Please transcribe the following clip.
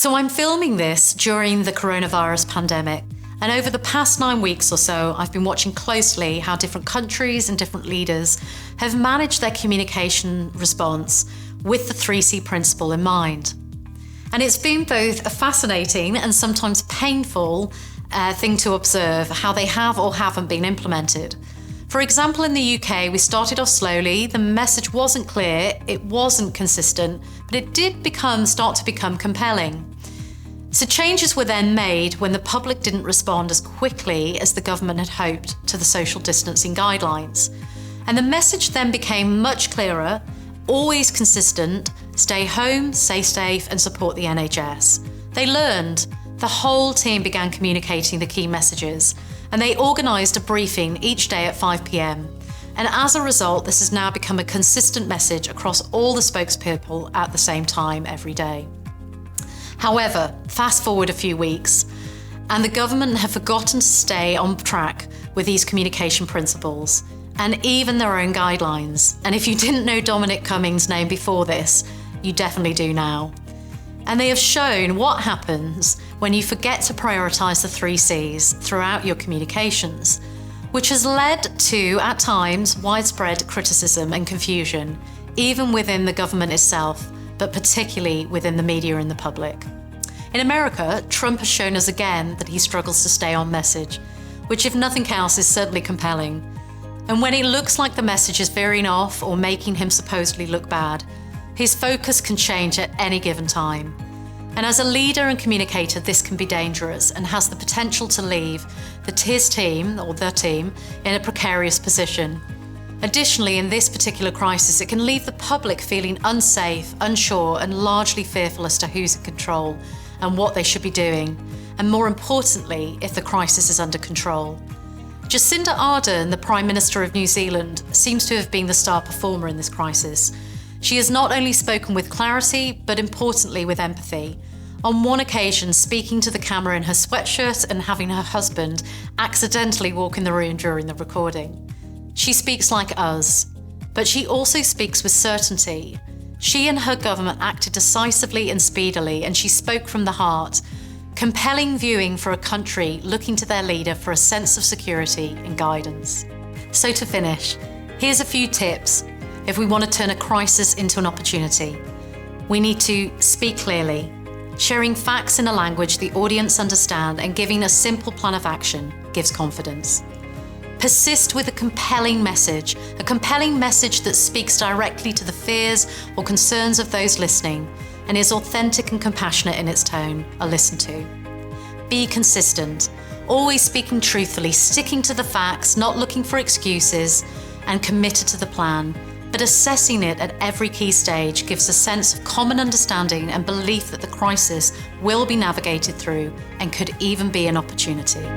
So I'm filming this during the coronavirus pandemic, and over the past 9 weeks or so, I've been watching closely how different countries and different leaders have managed their communication response with the 3C principle in mind. And it's been both a fascinating and sometimes painful thing to observe how they have or haven't been implemented. For example, in the UK, we started off slowly, the message wasn't clear, it wasn't consistent, but it did start to become compelling. So changes were then made when the public didn't respond as quickly as the government had hoped to the social distancing guidelines. And the message then became much clearer, always consistent: stay home, stay safe, and support the NHS. They learned. The whole team began communicating the key messages, and they organised a briefing each day at 5 p.m. And as a result, this has now become a consistent message across all the spokespeople at the same time every day. However, fast forward a few weeks, and the government have forgotten to stay on track with these communication principles and even their own guidelines. And if you didn't know Dominic Cummings' name before this, you definitely do now. And they have shown what happens when you forget to prioritise the 3 Cs throughout your communications, which has led to, at times, widespread criticism and confusion, even within the government itself, but particularly within the media and the public. In America, Trump has shown us again that he struggles to stay on message, which, if nothing else, is certainly compelling. And when it looks like the message is veering off or making him supposedly look bad, his focus can change at any given time. And as a leader and communicator, this can be dangerous and has the potential to leave his team, or the team, in a precarious position. Additionally, in this particular crisis, it can leave the public feeling unsafe, unsure, and largely fearful as to who's in control and what they should be doing, and more importantly, if the crisis is under control. Jacinda Ardern, the Prime Minister of New Zealand, seems to have been the star performer in this crisis. She has not only spoken with clarity, but importantly with empathy. On one occasion, speaking to the camera in her sweatshirt and having her husband accidentally walk in the room during the recording. She speaks like us, but she also speaks with certainty. She and her government acted decisively and speedily, and she spoke from the heart, compelling viewing for a country looking to their leader for a sense of security and guidance. So to finish, here's a few tips if we want to turn a crisis into an opportunity. We need to speak clearly, sharing facts in a language the audience understand, and giving a simple plan of action gives confidence. Persist with a compelling message that speaks directly to the fears or concerns of those listening and is authentic and compassionate in its tone are listened to. Be consistent, always speaking truthfully, sticking to the facts, not looking for excuses, and committed to the plan. But assessing it at every key stage gives a sense of common understanding and belief that the crisis will be navigated through and could even be an opportunity.